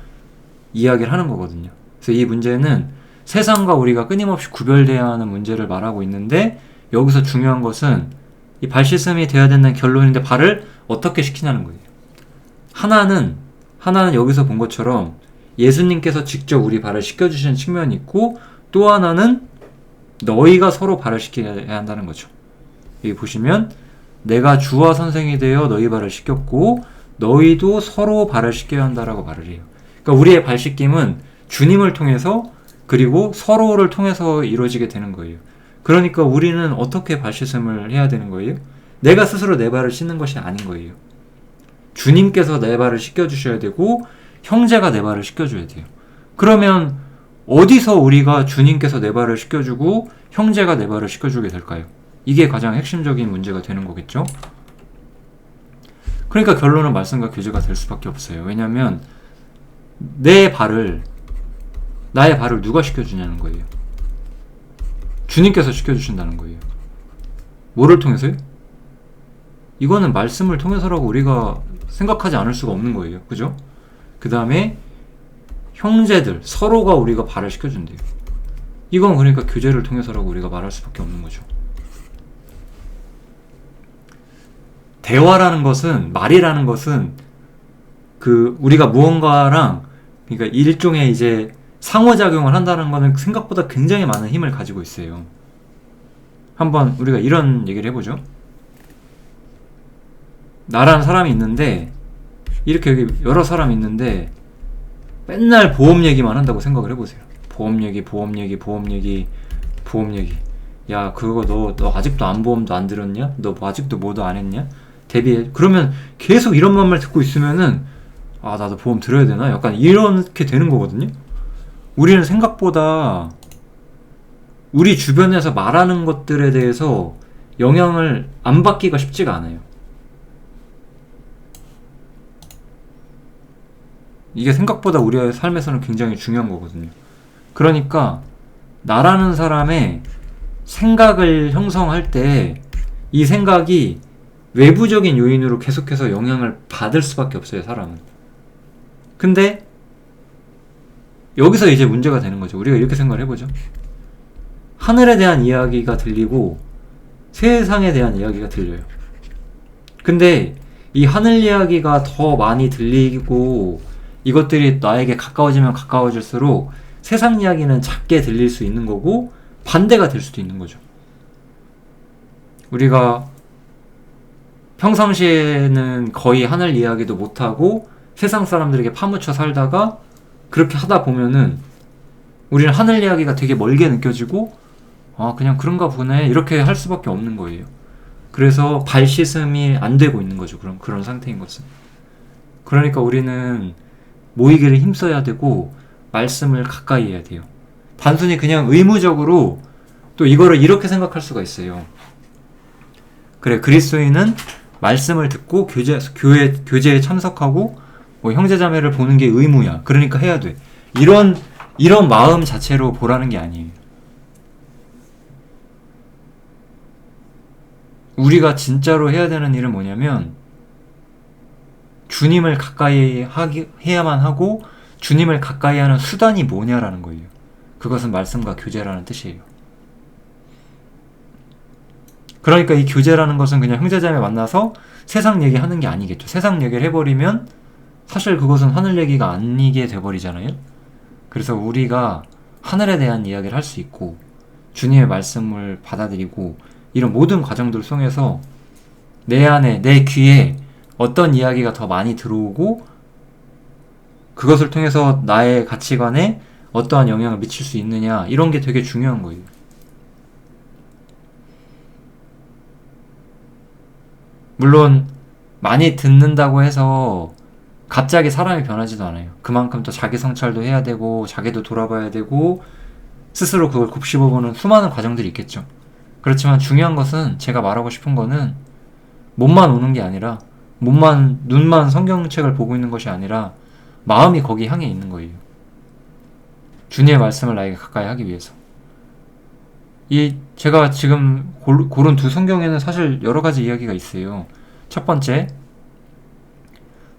이야기를 하는 거거든요. 그래서 이 문제는 세상과 우리가 끊임없이 구별돼야 하는 문제를 말하고 있는데, 여기서 중요한 것은 이 발 씻음이 돼야 되는 결론인데 발을 어떻게 시키냐는 거예요. 하나는 여기서 본 것처럼 예수님께서 직접 우리 발을 씻겨주시는 측면이 있고, 또 하나는 너희가 서로 발을 씻겨야 한다는 거죠. 여기 보시면 내가 주와 선생이 되어 너희 발을 씻겼고 너희도 서로 발을 씻겨야 한다라고 말을 해요. 그러니까 우리의 발 씻김은 주님을 통해서 그리고 서로를 통해서 이루어지게 되는 거예요. 그러니까 우리는 어떻게 발 씻음을 해야 되는 거예요? 내가 스스로 내 발을 씻는 것이 아닌 거예요. 주님께서 내 발을 씻겨주셔야 되고 형제가 내 발을 씻겨줘야 돼요. 그러면 어디서 우리가 주님께서 내 발을 씻겨주고 형제가 내 발을 씻겨주게 될까요? 이게 가장 핵심적인 문제가 되는 거겠죠? 그러니까 결론은 말씀과 교제가 될 수밖에 없어요. 왜냐하면 나의 발을 누가 씻겨주냐는 거예요. 주님께서 씻겨주신다는 거예요. 뭐를 통해서요? 이거는 말씀을 통해서라고 우리가 생각하지 않을 수가 없는 거예요. 그죠? 그 다음에 형제들, 서로가 우리가 발을 씻겨준대요. 이건 그러니까 교제를 통해서라고 우리가 말할 수밖에 없는 거죠. 대화라는 것은, 말이라는 것은 우리가 무언가랑, 그러니까 일종의 이제 상호작용을 한다는 거는 생각보다 굉장히 많은 힘을 가지고 있어요. 한번 우리가 이런 얘기를 해보죠. 나라는 사람이 있는데, 이렇게 여기 여러 사람이 있는데 맨날 보험 얘기만 한다고 생각을 해보세요. 보험 얘기. 야, 그거 너 아직도 보험도 안 들었냐? 너 아직도 뭐도 안 했냐? 대비해. 그러면 계속 이런 말만 듣고 있으면은, 아, 나도 보험 들어야 되나? 약간 이렇게 되는 거거든요. 우리는 생각보다 우리 주변에서 말하는 것들에 대해서 영향을 안 받기가 쉽지가 않아요. 이게 생각보다 우리의 삶에서는 굉장히 중요한 거거든요. 그러니까 나라는 사람의 생각을 형성할 때 이 생각이 외부적인 요인으로 계속해서 영향을 받을 수밖에 없어요, 사람은. 근데 여기서 이제 문제가 되는 거죠. 우리가 이렇게 생각을 해보죠. 하늘에 대한 이야기가 들리고 세상에 대한 이야기가 들려요. 근데 이 하늘 이야기가 더 많이 들리고 이것들이 나에게 가까워지면 가까워질수록 세상 이야기는 작게 들릴 수 있는 거고 반대가 될 수도 있는 거죠. 우리가 평상시에는 거의 하늘 이야기도 못하고 세상 사람들에게 파묻혀 살다가 그렇게 하다 보면은 우리는 하늘 이야기가 되게 멀게 느껴지고, 아, 그냥 그런가 보네, 이렇게 할 수밖에 없는 거예요. 그래서 발 씻음이 안 되고 있는 거죠. 그런 상태인 것은. 그러니까 우리는 모이기를 힘써야 되고 말씀을 가까이 해야 돼요. 단순히 그냥 의무적으로 또 이거를 이렇게 생각할 수가 있어요. 그래, 그리스도인은 말씀을 듣고 교제에 참석하고 뭐 형제자매를 보는 게 의무야. 그러니까 해야 돼. 이런 마음 자체로 보라는 게 아니에요. 우리가 진짜로 해야 되는 일은 뭐냐면 주님을 가까이 해야만 하고 주님을 가까이 하는 수단이 뭐냐라는 거예요. 그것은 말씀과 교제라는 뜻이에요. 그러니까 이 교제라는 것은 그냥 형제자매 만나서 세상 얘기하는 게 아니겠죠. 세상 얘기를 해버리면 사실 그것은 하늘 얘기가 아니게 돼버리잖아요. 그래서 우리가 하늘에 대한 이야기를 할 수 있고 주님의 말씀을 받아들이고 이런 모든 과정들을 통해서 내 안에, 내 귀에 어떤 이야기가 더 많이 들어오고 그것을 통해서 나의 가치관에 어떠한 영향을 미칠 수 있느냐, 이런 게 되게 중요한 거예요. 물론 많이 듣는다고 해서 갑자기 사람이 변하지도 않아요. 그만큼 또 자기 성찰도 해야 되고 자기도 돌아봐야 되고 스스로 그걸 곱씹어보는 수많은 과정들이 있겠죠. 그렇지만 중요한 것은, 제가 말하고 싶은 거는 몸만 오는 게 아니라, 눈만 성경책을 보고 있는 것이 아니라 마음이 거기 향해 있는 거예요. 주님의 말씀을 나에게 가까이 하기 위해서. 제가 지금 고른 두 성경에는 사실 여러 가지 이야기가 있어요. 첫 번째,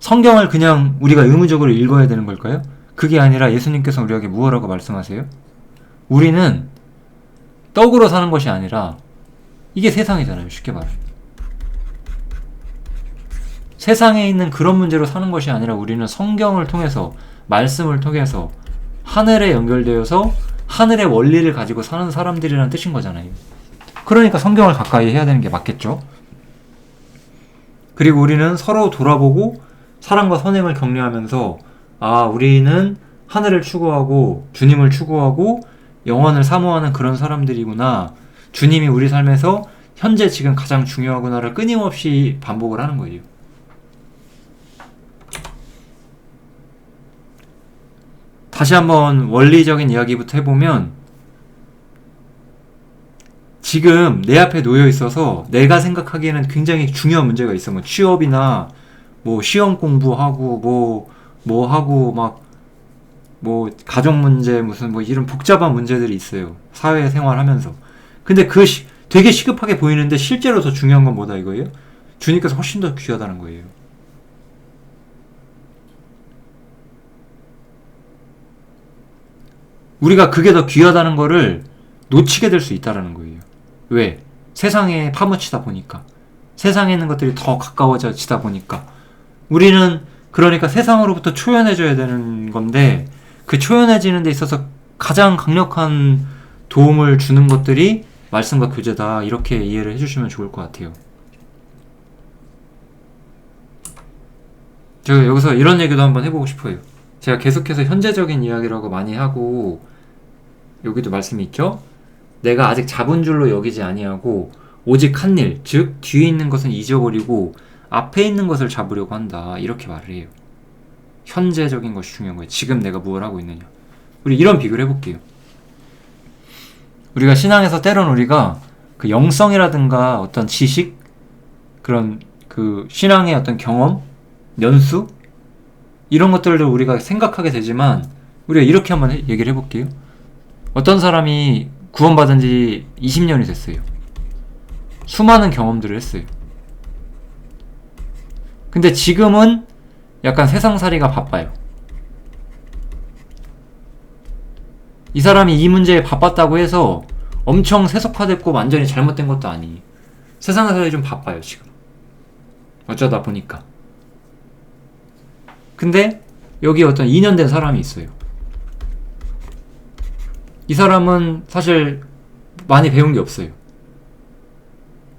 성경을 그냥 우리가 의무적으로 읽어야 되는 걸까요? 그게 아니라 예수님께서 우리에게 무엇라고 말씀하세요? 우리는 떡으로 사는 것이 아니라, 이게 세상이잖아요. 쉽게 말해. 세상에 있는 그런 문제로 사는 것이 아니라 우리는 성경을 통해서, 말씀을 통해서 하늘에 연결되어서 하늘의 원리를 가지고 사는 사람들이라는 뜻인 거잖아요. 그러니까 성경을 가까이 해야 되는 게 맞겠죠. 그리고 우리는 서로 돌아보고 사랑과 선행을 격려하면서, 우리는 하늘을 추구하고 주님을 추구하고 영원을 사모하는 그런 사람들이구나, 주님이 우리 삶에서 현재 지금 가장 중요하구나를 끊임없이 반복을 하는 거예요. 다시 한번 원리적인 이야기부터 해보면, 지금 내 앞에 놓여 있어서 내가 생각하기에는 굉장히 중요한 문제가 있어. 뭐 취업이나 뭐 시험 공부하고 뭐 하고 뭐 가족 문제, 무슨 뭐 이런 복잡한 문제들이 있어요. 사회생활 하면서. 근데 되게 시급하게 보이는데 실제로 더 중요한 건 뭐다 이거예요? 주님께서 훨씬 더 귀하다는 거예요. 우리가 그게 더 귀하다는 거를 놓치게 될 수 있다는 거예요. 왜? 세상에 파묻히다 보니까. 세상에 있는 것들이 더 가까워지다 보니까. 우리는 그러니까 세상으로부터 초연해져야 되는 건데, 그 초연해지는 데 있어서 가장 강력한 도움을 주는 것들이 말씀과 교제다, 이렇게 이해를 해주시면 좋을 것 같아요. 제가 여기서 이런 얘기도 한번 해보고 싶어요. 제가 계속해서 현재적인 이야기라고 많이 하고, 여기도 말씀이 있죠? 내가 아직 잡은 줄로 여기지 아니하고 오직 한 일, 즉 뒤에 있는 것은 잊어버리고 앞에 있는 것을 잡으려고 한다, 이렇게 말을 해요. 현재적인 것이 중요한 거예요. 지금 내가 무엇을 하고 있느냐. 우리 이런 비교를 해볼게요. 우리가 신앙에서 때론 우리가 그 영성이라든가 어떤 지식, 그런 그 신앙의 어떤 경험, 연수, 이런 것들을 우리가 생각하게 되지만, 우리가 이렇게 한번 얘기를 해볼게요. 어떤 사람이 구원받은 지 20년이 됐어요. 수많은 경험들을 했어요. 근데 지금은 약간 세상살이가 바빠요. 이 사람이 이 문제에 바빴다고 해서 엄청 세속화됐고 완전히 잘못된 것도 아니에요. 세상살이 좀 바빠요, 지금. 어쩌다 보니까. 근데 여기 어떤 2년 된 사람이 있어요. 이 사람은 사실 많이 배운 게 없어요.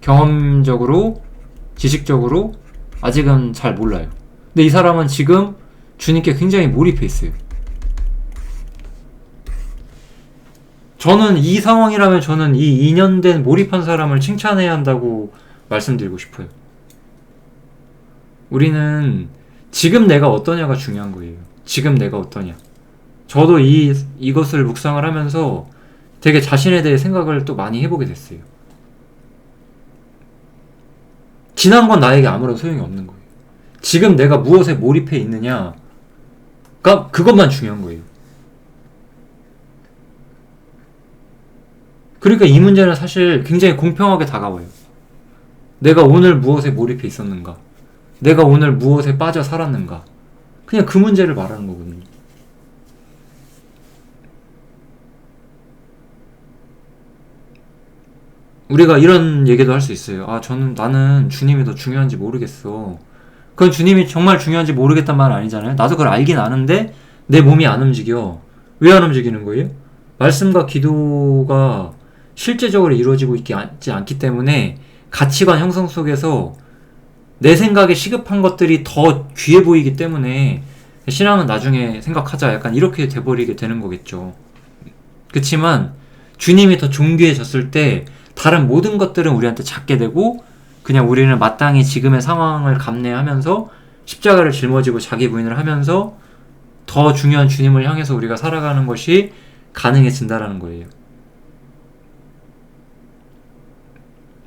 경험적으로, 지식적으로 아직은 잘 몰라요. 근데 이 사람은 지금 주님께 굉장히 몰입해 있어요. 저는 이 상황이라면 저는 이 2년 된 몰입한 사람을 칭찬해야 한다고 말씀드리고 싶어요. 우리는 지금 내가 어떠냐가 중요한 거예요. 지금 내가 어떠냐. 저도 이것을 묵상을 하면서 되게 자신에 대해 생각을 또 많이 해보게 됐어요. 지난 건 나에게 아무런 소용이 없는 거예요. 지금 내가 무엇에 몰입해 있느냐가, 그것만 중요한 거예요. 그러니까 이 문제는 사실 굉장히 공평하게 다가와요. 내가 오늘 무엇에 몰입해 있었는가? 내가 오늘 무엇에 빠져 살았는가. 그냥 그 문제를 말하는 거거든요. 우리가 이런 얘기도 할 수 있어요. 나는 주님이 더 중요한지 모르겠어. 그건 주님이 정말 중요한지 모르겠단 말은 아니잖아요. 나도 그걸 알긴 아는데 내 몸이 안 움직여. 왜 안 움직이는 거예요? 말씀과 기도가 실제적으로 이루어지고 있지 않기 때문에 가치관 형성 속에서 내 생각에 시급한 것들이 더 귀해 보이기 때문에 신앙은 나중에 생각하자, 약간 이렇게 돼버리게 되는 거겠죠. 그치만 주님이 더 존귀해졌을 때 다른 모든 것들은 우리한테 작게 되고, 그냥 우리는 마땅히 지금의 상황을 감내하면서 십자가를 짊어지고 자기 부인을 하면서 더 중요한 주님을 향해서 우리가 살아가는 것이 가능해진다라는 거예요.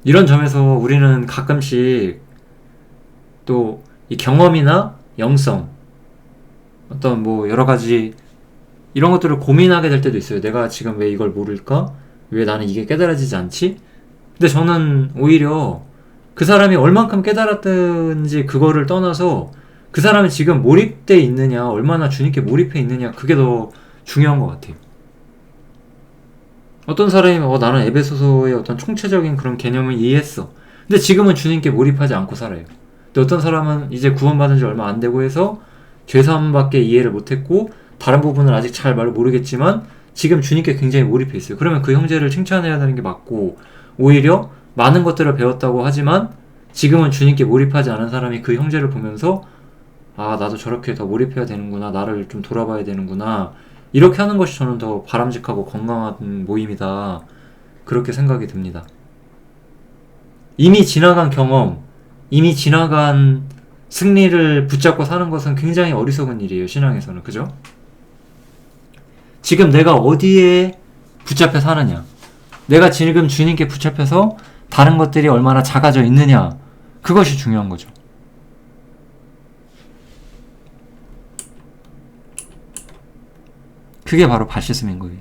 이런 점에서 우리는 가끔씩 또 이 경험이나 영성, 어떤 뭐 여러 가지 이런 것들을 고민하게 될 때도 있어요. 내가 지금 왜 이걸 모를까? 왜 나는 이게 깨달아지지 않지? 근데 저는 오히려 그 사람이 얼만큼 깨달았든지 그거를 떠나서 그 사람이 지금 몰입돼 있느냐, 얼마나 주님께 몰입해 있느냐, 그게 더 중요한 것 같아요. 어떤 사람이 나는 에베소서의 어떤 총체적인 그런 개념을 이해했어. 근데 지금은 주님께 몰입하지 않고 살아요. 근데 어떤 사람은 이제 구원받은 지 얼마 안 되고 해서 죄사함밖에 이해를 못했고 다른 부분을 아직 잘 모르겠지만 지금 주님께 굉장히 몰입해 있어요. 그러면 그 형제를 칭찬해야 되는 게 맞고, 오히려 많은 것들을 배웠다고 하지만 지금은 주님께 몰입하지 않은 사람이 그 형제를 보면서 나도 저렇게 더 몰입해야 되는구나, 나를 좀 돌아봐야 되는구나, 이렇게 하는 것이 저는 더 바람직하고 건강한 모임이다, 그렇게 생각이 듭니다. 이미 지나간 경험, 이미 지나간 승리를 붙잡고 사는 것은 굉장히 어리석은 일이에요, 신앙에서는. 그죠? 지금 내가 어디에 붙잡혀 사느냐, 내가 지금 주님께 붙잡혀서 다른 것들이 얼마나 작아져 있느냐, 그것이 중요한 거죠. 그게 바로 바시즘인 거예요.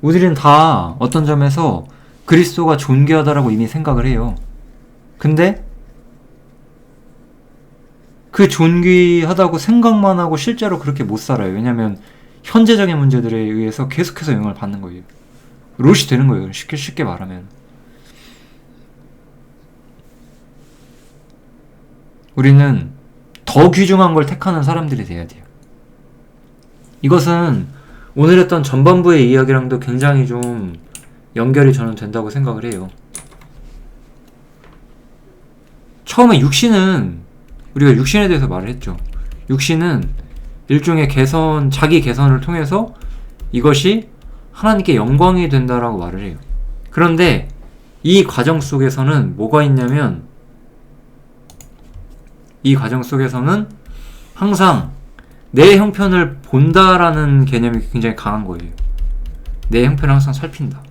우리는 다 어떤 점에서 그리스도가 존귀하다라고 이미 생각을 해요. 근데 그 존귀하다고 생각만 하고 실제로 그렇게 못 살아요. 왜냐면 현재적인 문제들에 의해서 계속해서 영향을 받는 거예요. 롯이 되는 거예요. 쉽게 말하면. 우리는 더 귀중한 걸 택하는 사람들이 돼야 돼요. 이것은 오늘 했던 전반부의 이야기랑도 굉장히 좀 연결이 저는 된다고 생각을 해요. 처음에 우리가 육신에 대해서 말을 했죠. 육신은 일종의 자기 개선을 통해서 이것이 하나님께 영광이 된다라고 말을 해요. 그런데 이 과정 속에서는 뭐가 있냐면, 이 과정 속에서는 항상 내 형편을 본다라는 개념이 굉장히 강한 거예요. 내 형편을 항상 살핀다.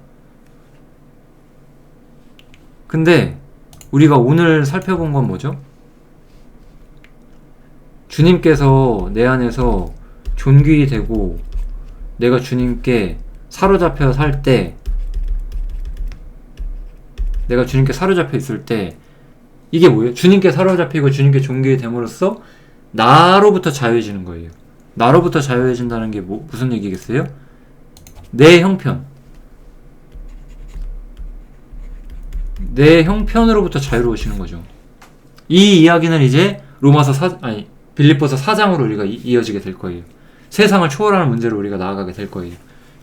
근데 우리가 오늘 살펴본 건 뭐죠? 주님께서 내 안에서 존귀히 되고 내가 주님께 사로잡혀 살 때, 내가 주님께 사로잡혀 있을 때 이게 뭐예요? 주님께 사로잡히고 주님께 존귀히 됨으로써 나로부터 자유해지는 거예요. 나로부터 자유해진다는 게 무슨 얘기겠어요? 내 형편으로부터 자유로우시는 거죠. 이 이야기는 이제 빌립보서 4장으로 우리가 이어지게 될 거예요. 세상을 초월하는 문제로 우리가 나아가게 될 거예요.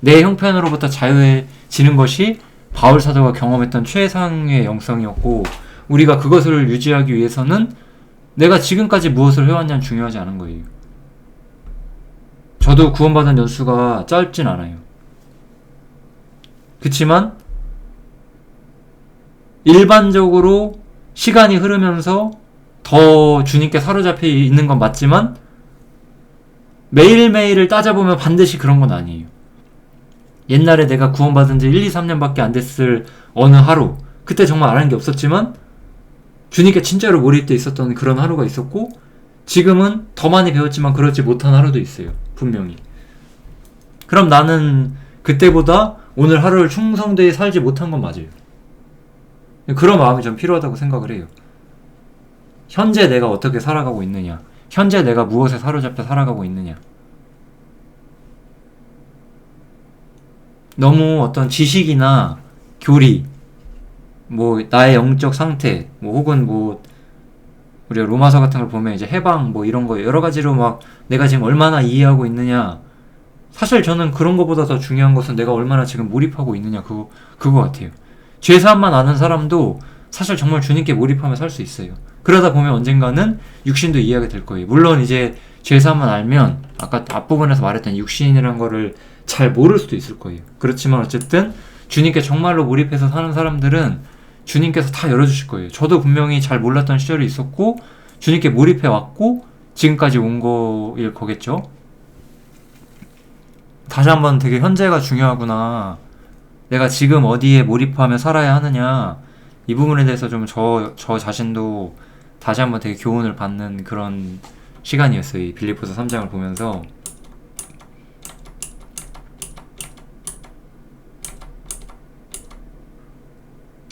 내 형편으로부터 자유해지는 것이 바울 사도가 경험했던 최상의 영성이었고, 우리가 그것을 유지하기 위해서는 내가 지금까지 무엇을 해왔냐는 중요하지 않은 거예요. 저도 구원받은 연수가 짧진 않아요. 그치만 일반적으로 시간이 흐르면서 더 주님께 사로잡혀 있는 건 맞지만 매일매일을 따져보면 반드시 그런 건 아니에요. 옛날에 내가 구원받은 지 1, 2, 3년밖에 안 됐을 어느 하루, 그때 정말 아는 게 없었지만 주님께 진짜로 몰입돼 있었던 그런 하루가 있었고, 지금은 더 많이 배웠지만 그렇지 못한 하루도 있어요. 분명히. 그럼 나는 그때보다 오늘 하루를 충성되게 살지 못한 건 맞아요. 그런 마음이 좀 필요하다고 생각을 해요. 현재 내가 어떻게 살아가고 있느냐, 현재 내가 무엇에 사로잡혀 살아가고 있느냐. 너무 어떤 지식이나 교리, 뭐 나의 영적 상태, 뭐 혹은 뭐 우리가 로마서 같은 걸 보면 이제 해방 뭐 이런 거 여러 가지로 막 내가 지금 얼마나 이해하고 있느냐. 사실 저는 그런 거보다 더 중요한 것은 내가 얼마나 지금 몰입하고 있느냐, 그거 같아요. 죄사함만 아는 사람도 사실 정말 주님께 몰입하며 살 수 있어요. 그러다 보면 언젠가는 육신도 이해하게 될 거예요. 물론 이제 죄사함만 알면 아까 앞부분에서 말했던 육신이란 거를 잘 모를 수도 있을 거예요. 그렇지만 어쨌든 주님께 정말로 몰입해서 사는 사람들은 주님께서 다 열어주실 거예요. 저도 분명히 잘 몰랐던 시절이 있었고 주님께 몰입해 왔고 지금까지 온 거일 거겠죠. 다시 한번 되게 현재가 중요하구나, 내가 지금 어디에 몰입하며 살아야 하느냐, 이 부분에 대해서 좀 저 자신도 다시 한번 되게 교훈을 받는 그런 시간이었어요. 이 빌립보서 3장을 보면서.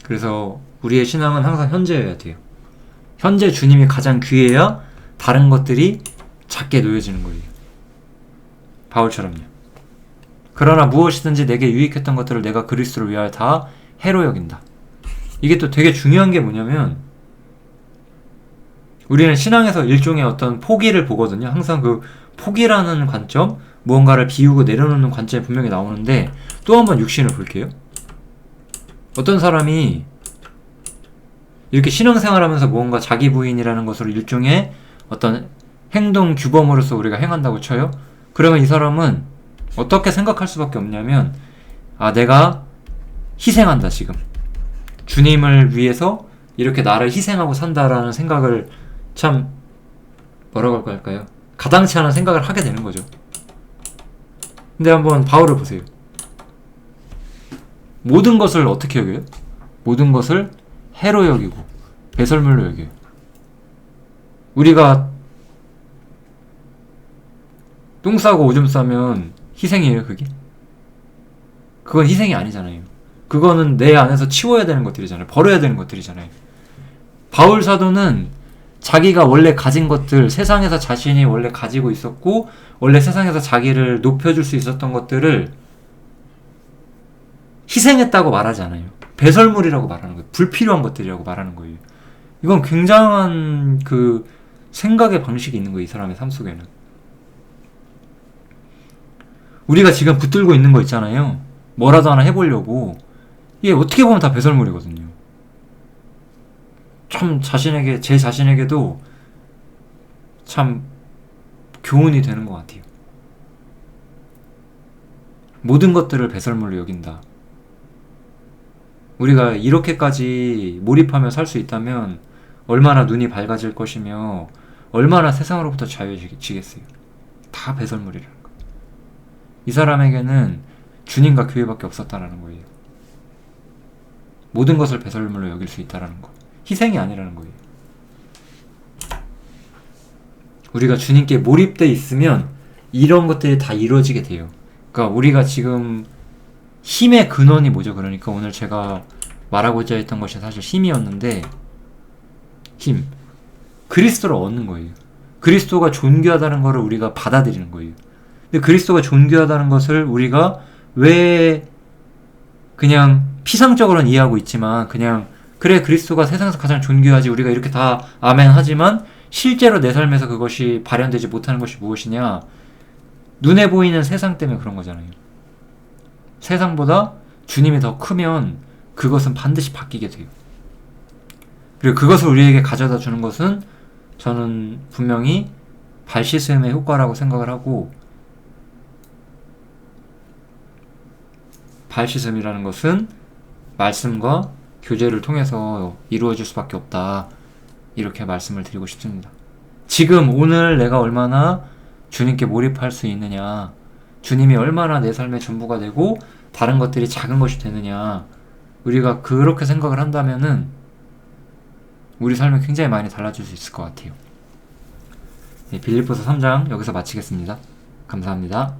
그래서 우리의 신앙은 항상 현재여야 돼요. 현재 주님이 가장 귀해야 다른 것들이 작게 놓여지는 거예요. 바울처럼요. 그러나 무엇이든지 내게 유익했던 것들을 내가 그리스도를 위하여 다 해로 여긴다. 이게 또 되게 중요한 게 뭐냐면, 우리는 신앙에서 일종의 어떤 포기를 보거든요. 항상 그 포기라는 관점, 무언가를 비우고 내려놓는 관점이 분명히 나오는데, 또 한번 육신을 볼게요. 어떤 사람이 이렇게 신앙생활하면서 무언가 자기 부인이라는 것으로 일종의 어떤 행동 규범으로서 우리가 행한다고 쳐요. 그러면 이 사람은 어떻게 생각할 수밖에 없냐면, 아, 내가 희생한다, 지금 주님을 위해서 이렇게 나를 희생하고 산다라는 생각을, 참 뭐라고 할까요? 가당치 않은 생각을 하게 되는 거죠. 근데 한번 바울을 보세요. 모든 것을 어떻게 여겨요? 모든 것을 해로 여기고 배설물로 여겨요. 우리가 똥 싸고 오줌 싸면 희생이에요, 그게? 그건 희생이 아니잖아요. 그거는 내 안에서 치워야 되는 것들이잖아요. 버려야 되는 것들이잖아요. 바울 사도는 자기가 원래 가진 것들, 세상에서 자신이 원래 가지고 있었고 원래 세상에서 자기를 높여줄 수 있었던 것들을 희생했다고 말하지 않아요. 배설물이라고 말하는 거예요. 불필요한 것들이라고 말하는 거예요. 이건 굉장한 그 생각의 방식이 있는 거예요, 이 사람의 삶 속에는. 우리가 지금 붙들고 있는 거 있잖아요. 뭐라도 하나 해보려고. 이게 어떻게 보면 다 배설물이거든요. 참 제 자신에게도 참 교훈이 되는 것 같아요. 모든 것들을 배설물로 여긴다. 우리가 이렇게까지 몰입하며 살 수 있다면 얼마나 눈이 밝아질 것이며 얼마나 세상으로부터 자유해지겠어요. 다 배설물이라는 거. 이 사람에게는 주님과 교회밖에 없었다라는 거예요. 모든 것을 배설물로 여길 수 있다라는 거. 희생이 아니라는 거예요. 우리가 주님께 몰입돼 있으면 이런 것들이 다 이루어지게 돼요. 그러니까 우리가 지금 힘의 근원이 뭐죠? 그러니까 오늘 제가 말하고자 했던 것이 사실 힘이었는데, 힘. 그리스도를 얻는 거예요. 그리스도가 존귀하다는 것을 우리가 받아들이는 거예요. 근데 그리스도가 존귀하다는 것을 우리가 왜 그냥 피상적으로는 이해하고 있지만, 그냥 그래 그리스도가 세상에서 가장 존귀하지, 우리가 이렇게 다 아멘 하지만 실제로 내 삶에서 그것이 발현되지 못하는 것이 무엇이냐? 눈에 보이는 세상 때문에 그런 거잖아요. 세상보다 주님이 더 크면 그것은 반드시 바뀌게 돼요. 그리고 그것을 우리에게 가져다 주는 것은 저는 분명히 발 씻음의 효과라고 생각을 하고, 발 씻음이라는 것은 말씀과 교제를 통해서 이루어질 수밖에 없다, 이렇게 말씀을 드리고 싶습니다. 지금 오늘 내가 얼마나 주님께 몰입할 수 있느냐, 주님이 얼마나 내 삶의 전부가 되고 다른 것들이 작은 것이 되느냐, 우리가 그렇게 생각을 한다면은 우리 삶이 굉장히 많이 달라질 수 있을 것 같아요. 빌립보서 3장 여기서 마치겠습니다. 감사합니다.